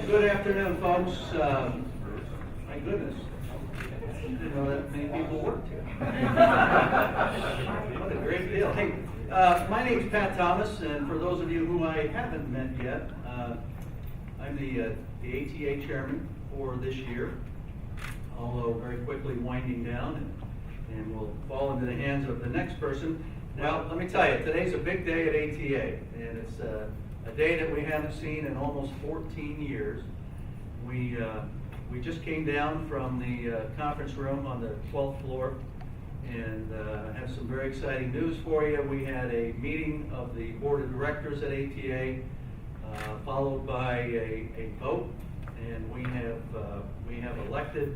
Good afternoon, folks. My goodness, I didn't know that many people worked here. What a great deal. Hey, my name's Pat Thomas, and for those of you who I haven't met yet, I'm the ATA chairman for this year, although very quickly winding down, and will fall into the hands of the next person. Well, let me tell you, today's a big day at ATA, and it's a day that we haven't seen in almost 14 years. We just came down from the conference room on the 12th floor and have some very exciting news for you. We had a meeting of the board of directors at ATA, followed by a vote, and we have elected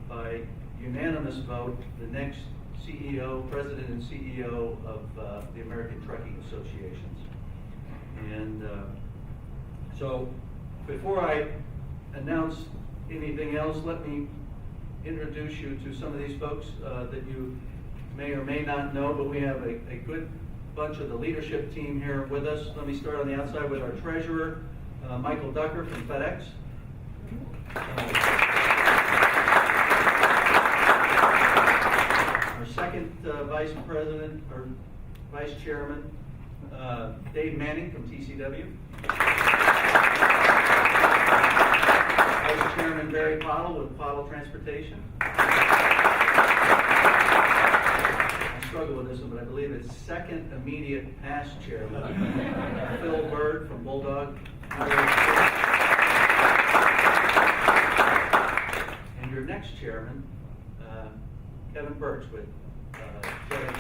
by unanimous vote the next CEO, president and CEO of the American Trucking Associations. And so before I announce anything else, let me introduce you to some of these folks that you may or may not know, but we have a good bunch of the leadership team here with us. Let me start on the outside with our treasurer, Michael Ducker from FedEx. Our second vice president, or vice chairman, Dave Manning from TCW. Vice Chairman Barry Pottle with Pottle Transportation. I struggle with this one, but I believe it's second immediate past chairman, Phil Bird from Bulldog. And your next chairman, Kevin Birch with FedEx.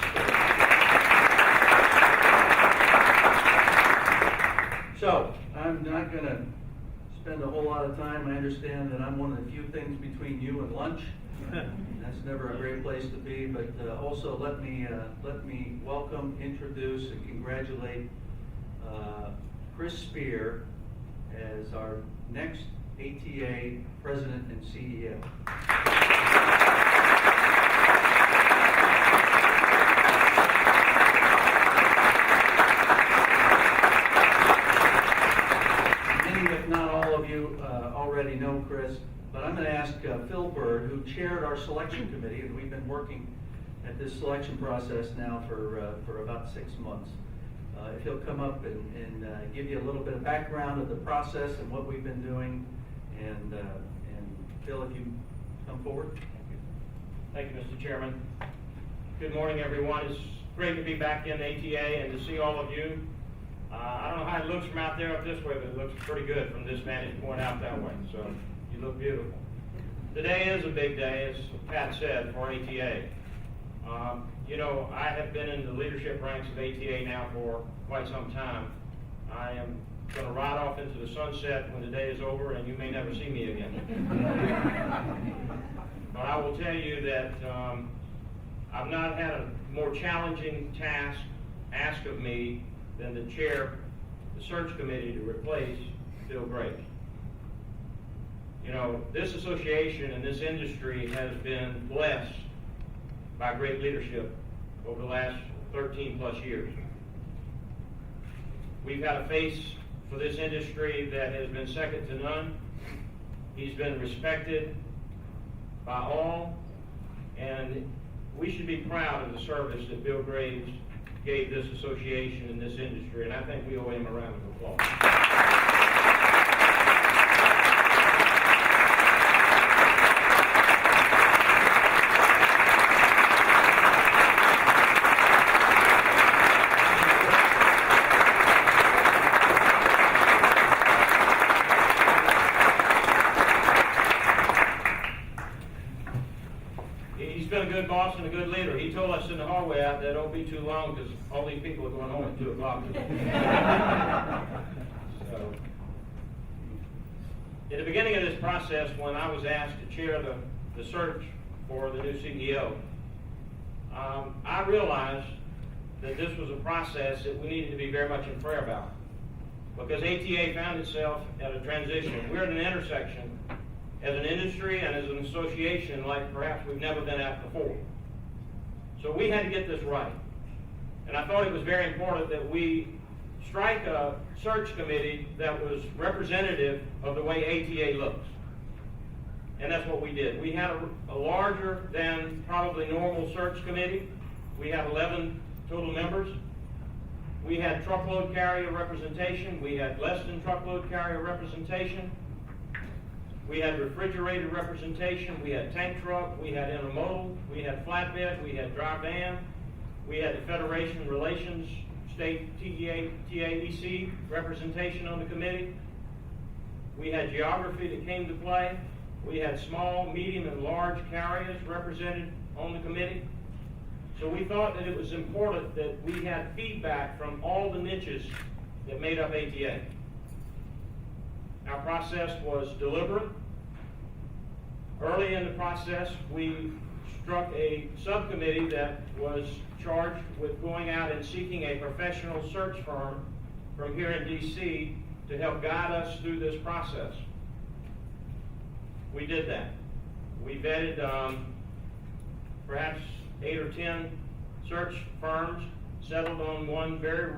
So, I'm not going to spend a whole lot of time. I understand that I'm one of the few things between you and lunch. That's never a great place to be, but also let me welcome, introduce, and congratulate Chris Spear as our next ATA president and CEO. If not all of you already know Chris, but I'm going to ask Phil Bird, who chaired our selection committee, and we've been working at this selection process now for about 6 months. If he'll come up and give you a little bit of background of the process and what we've been doing, and Phil, if you come forward. Thank you, Mr. Chairman. Good morning, everyone. It's great to be back in ATA and to see all of you. I don't know how it looks from out there up this way, but it looks pretty good from this vantage point out that way. So you look beautiful. Today is a big day, as Pat said, for ATA. You know, I have been in the leadership ranks of ATA now for quite some time. I am going to ride off into the sunset when the day is over, and you may never see me again. But I will tell you that I've not had a more challenging task asked of me than to chair the search committee to replace Bill Graves. You know, this association and this industry has been blessed by great leadership over the last 13 plus years. We've had a face for this industry that has been second to none. He's been respected by all, and we should be proud of the service that Bill Graves gave this association and this industry, and I think we owe him a round of applause. He's been a good boss and a good leader. He told us in the hallway out there, don't be too long because all these people are going home at 2 o'clock today. So, in the beginning of this process, when I was asked to chair the search for the new CEO, I realized that this was a process that we needed to be very much in prayer about. Because ATA found itself at a transition. We're at an intersection as an industry and as an association like perhaps we've never been at before. So we had to get this right. And I thought it was very important that we strike a search committee that was representative of the way ATA looks. And that's what we did. We had a larger than probably normal search committee. We had 11 total members. We had truckload carrier representation. We had less than truckload carrier representation. We had refrigerated representation. We had tank truck. We had intermodal. We had flatbed. We had dry van. We had the Federation Relations State TAEC representation on the committee. We had geography that came to play. We had small, medium, and large carriers represented on the committee. So we thought that it was important that we had feedback from all the niches that made up ATA. Our process was deliberate. Early in the process, we struck a subcommittee that was charged with going out and seeking a professional search firm from here in DC to help guide us through this process. We did that. We vetted perhaps 8 or 10 search firms, settled on one very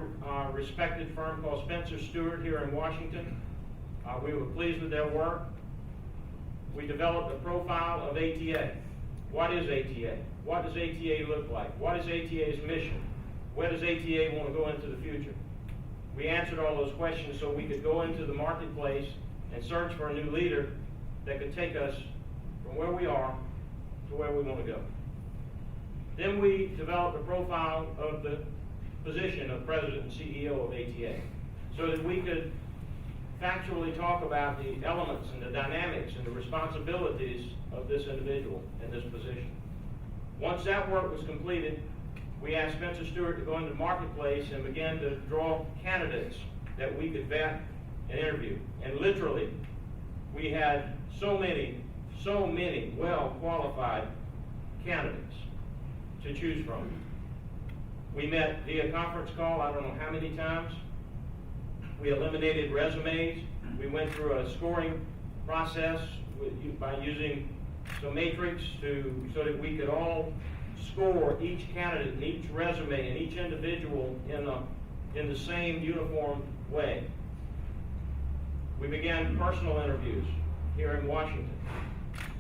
respected firm called Spencer Stewart here in Washington. We were pleased with their work. We developed a profile of ATA. What is ATA? What does ATA look like? What is ATA's mission? Where does ATA want to go into the future? We answered all those questions so we could go into the marketplace and search for a new leader that could take us from where we are to where we want to go. Then we developed a profile of the position of President and CEO of ATA so that we could factually talk about the elements and the dynamics and the responsibilities of this individual in this position. Once that work was completed, we asked Spencer Stewart to go into the marketplace and begin to draw candidates that we could vet and interview. And literally, we had so many well-qualified candidates to choose from. We met via conference call, I don't know how many times. We eliminated resumes. We went through a scoring process by using some matrix so that we could all score each candidate and each resume and each individual in the same uniform way. We began personal interviews here in Washington.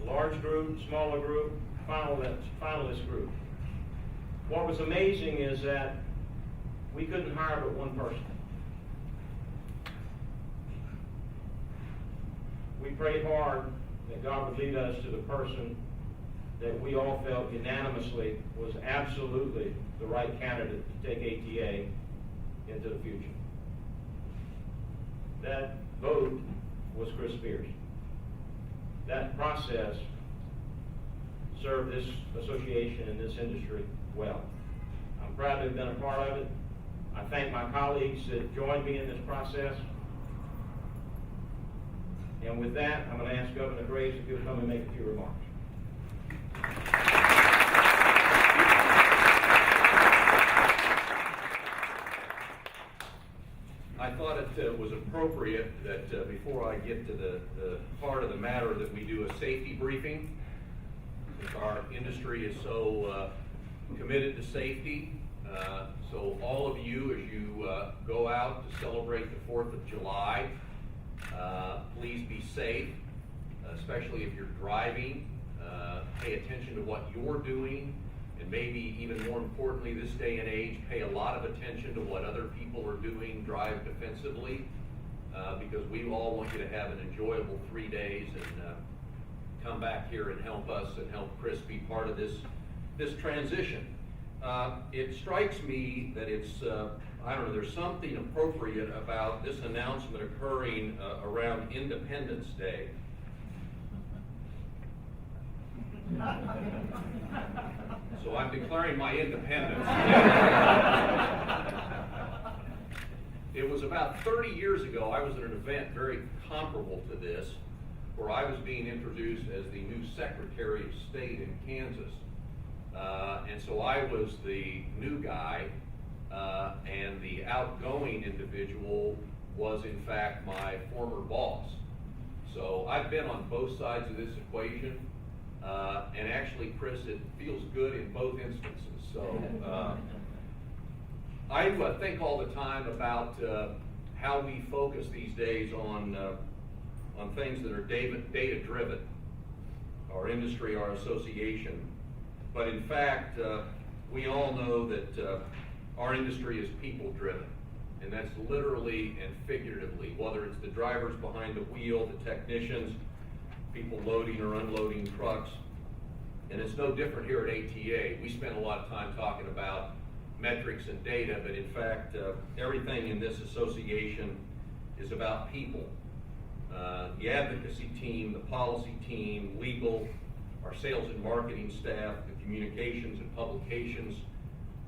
Large group, smaller group, finalist group. What was amazing is that we couldn't hire but one person. We prayed hard that God would lead us to the person that we all felt unanimously was absolutely the right candidate to take ATA into the future. That vote was Chris Spears. That process served this association and this industry well. I'm proud to have been a part of it. I thank my colleagues that joined me in this process. And with that, I'm going to ask Governor Graves if he'll come and make a few remarks. I thought it was appropriate that before I get to the heart of the matter that we do a safety briefing. Since our industry is so committed to safety, so all of you, as you go out to celebrate the 4th of July, please be safe, especially if you're driving. Pay attention to what you're doing, and maybe even more importantly this day and age, pay a lot of attention to what other people are doing. Drive defensively, because we all want you to have an enjoyable 3 days and come back here and help us and help Chris be part of this transition. It strikes me that it's, I don't know, there's something appropriate about this announcement occurring around Independence Day. So I'm declaring my independence. It was about 30 years ago, I was at an event very comparable to this, where I was being introduced as the new Secretary of State in Kansas. And so I was the new guy, and the outgoing individual was in fact my former boss. So I've been on both sides of this equation, and actually, Chris, it feels good in both instances. So I think all the time about how we focus these days on things that are data-driven, our industry, our association. But in fact, we all know that our industry is people-driven, and that's literally and figuratively, whether it's the drivers behind the wheel, the technicians, people loading or unloading trucks. And it's no different here at ATA. We spend a lot of time talking about metrics and data, but in fact, everything in this association is about people. The advocacy team, the policy team, legal, our sales and marketing staff, the communications and publications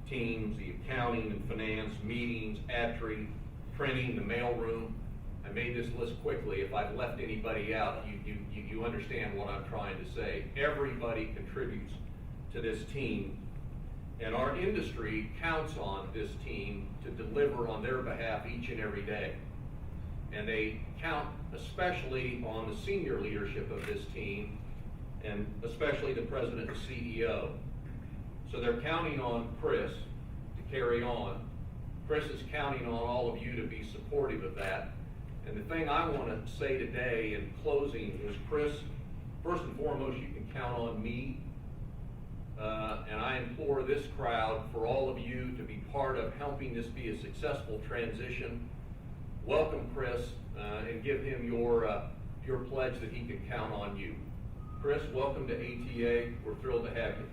teams, the accounting and finance, meetings, ATRI, printing, the mailroom. I made this list quickly. If I've left anybody out, you understand what I'm trying to say. Everybody contributes to this team, and our industry counts on this team to deliver on their behalf each and every day. And they count especially on the senior leadership of this team, and especially the president and CEO. So they're counting on Chris to carry on. Chris is counting on all of you to be supportive of that. And the thing I want to say today in closing is, Chris, first and foremost, you can count on me. And I implore this crowd for all of you to be part of helping this be a successful transition. Welcome Chris, and give him your pledge that he can count on you. Chris, welcome to ATA. We're thrilled to have you.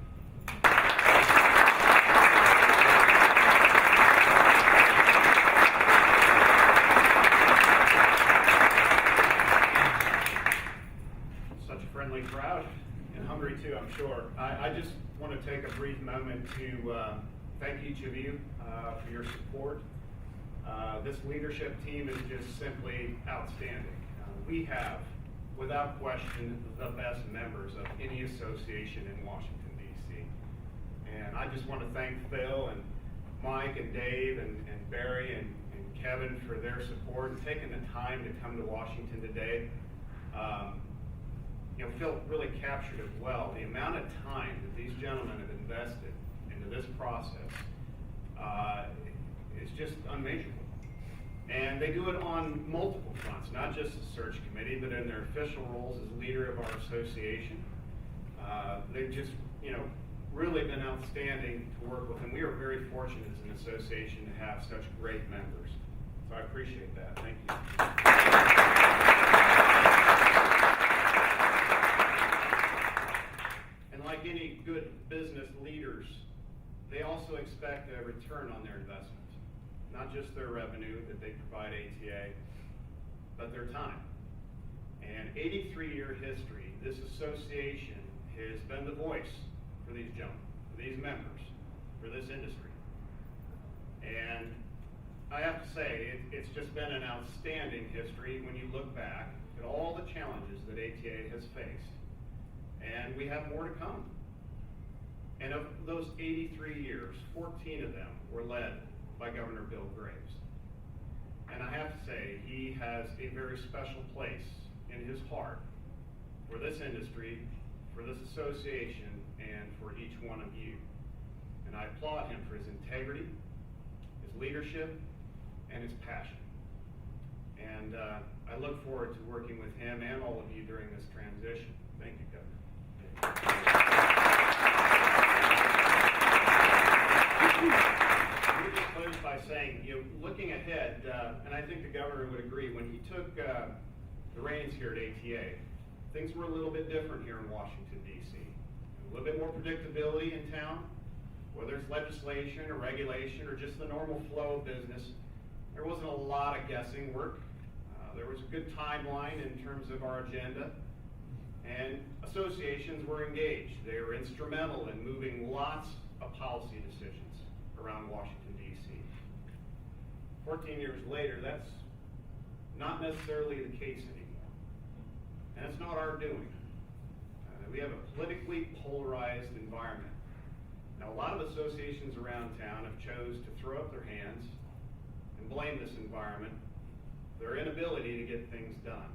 Such a friendly crowd, and hungry too, I'm sure. I just want to take a brief moment to thank each of you for your support. This leadership team is just simply outstanding. We have, without question, the best members of any association in Washington, D.C. And I just want to thank Phil and Mike and Dave and Barry and Kevin for their support and taking the time to come to Washington today. Phil really captured it well. The amount of time that these gentlemen have invested into this process is just unmeasurable. And they do it on multiple fronts, not just the search committee, but in their official roles as leader of our association. They've just, really been outstanding to work with, and we are very fortunate as an association to have such great members. So I appreciate that. Thank you. And like any good business leaders, they also expect a return on their investment. Not just their revenue that they provide ATA, but their time. And 83-year history, this association has been the voice for these gentlemen, for these members, for this industry. And I have to say, it's just been an outstanding history when you look back at all the challenges that ATA has faced. And we have more to come. And of those 83 years, 14 of them were led by Governor Bill Graves. And I have to say, he has a very special place in his heart for this industry, for this association, and for each one of you. And I applaud him for his integrity, his leadership, and his passion. And I look forward to working with him and all of you during this transition. Thank you, Governor. Let me just close by saying, looking ahead, and I think the governor would agree, when he took the reins here at ATA, things were a little bit different here in Washington, D.C. A little bit more predictability in town, whether it's legislation or regulation or just the normal flow of business. There wasn't a lot of guessing work. There was a good timeline in terms of our agenda, and associations were engaged. They were instrumental in moving lots of policy decisions around Washington, D.C. 14 years later, that's not necessarily the case anymore. And it's not our doing. We have a politically polarized environment. Now, a lot of associations around town have chose to throw up their hands and blame this environment, their inability to get things done.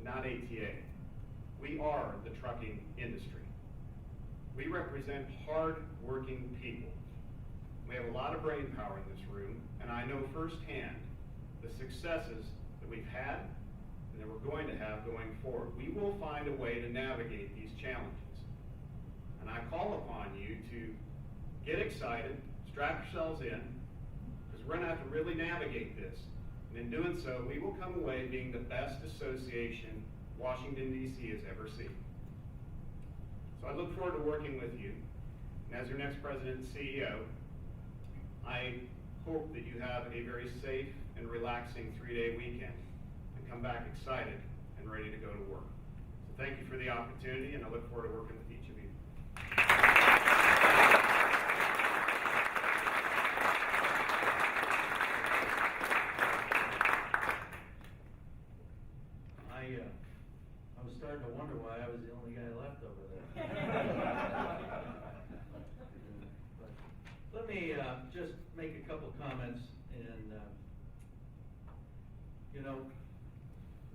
Not ATA. We are the trucking industry. We represent hard-working people, We have a lot of brain power in this room, and I know firsthand the successes that we've had and that we're going to have going forward. We will find a way to navigate these challenges. And I call upon you to get excited, strap yourselves in, because we're going to have to really navigate this. And in doing so, we will come away being the best association Washington, D.C. has ever seen. So I look forward to working with you. And as your next president and CEO, I hope that you have a very safe and relaxing 3-day weekend and come back excited and ready to go to work. So thank you for the opportunity, and I look forward to working with each of you. I was starting to wonder why I was the only guy left over there. But let me just make a couple comments, and you know,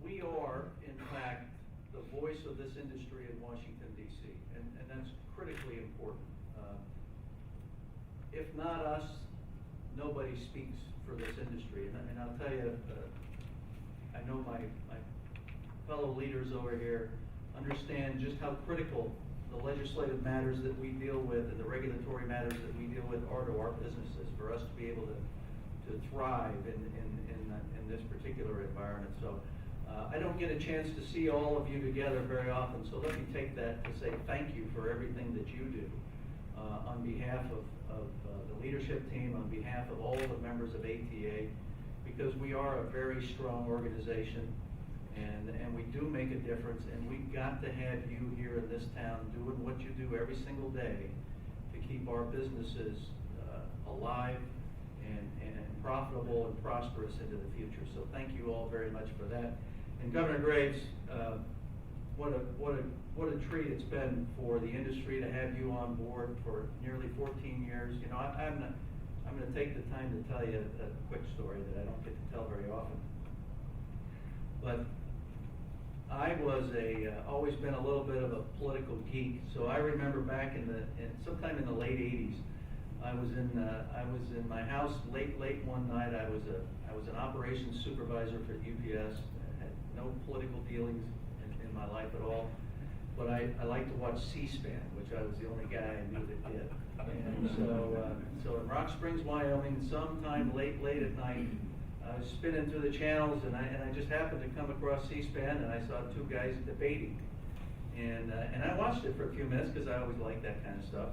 we are in fact the voice of this industry in Washington, D.C., and that's critically important. If not us, nobody speaks for this industry, and I'll tell you, I know my fellow leaders over here understand just how critical the legislative matters that we deal with and the regulatory matters that we deal with are to our businesses, for us to be able to thrive in this particular environment. So I don't get a chance to see all of you together very often, so let me take that to say thank you for everything that you do on behalf of the leadership team, on behalf of all the members of ATA, because we are a very strong organization. And we do make a difference, and we've got to have you here in this town doing what you do every single day to keep our businesses alive and profitable and prosperous into the future. So thank you all very much for that. And Governor Graves, what a treat it's been for the industry to have you on board for nearly 14 years. You know, I'm going to take the time to tell you a quick story that I don't get to tell very often. But I was always been a little bit of a political geek. So I remember back sometime in the late '80s, I was in my house late one night. I was an operations supervisor for UPS. I had no political dealings in my life at all. But I like to watch C-SPAN, which I was the only guy I knew that did. And so in Rock Springs, Wyoming, sometime late at night, I was spinning through the channels, and I just happened to come across C-SPAN, and I saw two guys debating, and I watched it for a few minutes because I always like that kind of stuff,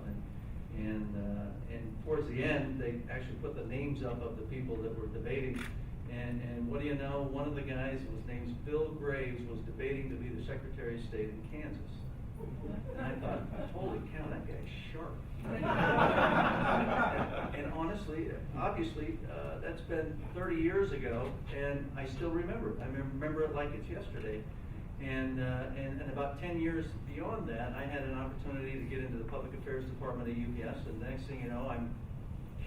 and towards the end they actually put the names up of the people that were debating, and what do you know? One of the guys, his name's Bill Graves, was debating to be the Secretary of State in Kansas. And I thought, holy cow, that guy's sharp. And honestly, obviously, that's been 30 years ago, and I still remember it. I remember it like it's yesterday. And about 10 years beyond that, I had an opportunity to get into the Public Affairs Department of UPS, and the next thing you know,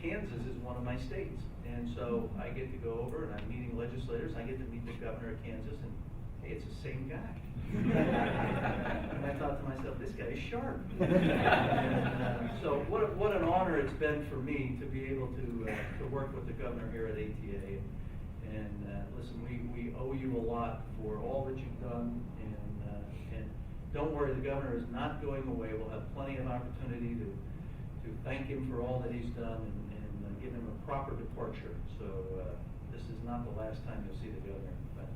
Kansas is one of my states. And so I get to go over, and I'm meeting legislators, I get to meet the governor of Kansas, and hey, it's the same guy. And I thought to myself, this guy is sharp. And, so what an honor it's been for me to be able to work with the governor here at ATA. And listen, we owe you a lot for all that you've done. And don't worry, the governor is not going away. We'll have plenty of opportunity to thank him for all that he's done and give him a proper departure. So this is not the last time you'll see the governor. But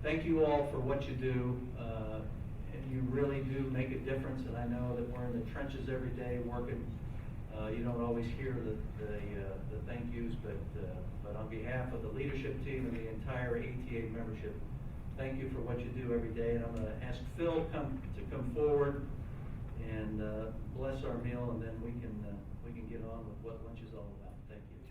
thank you all for what you do. And you really do make a difference. And I know that we're in the trenches every day working. You don't always hear the thank yous, but on behalf of the leadership team and the entire ATA membership, thank you for what you do every day. And I'm going to ask Phil to come forward and bless our meal, and then we can get on with what lunch is all about. Thank you.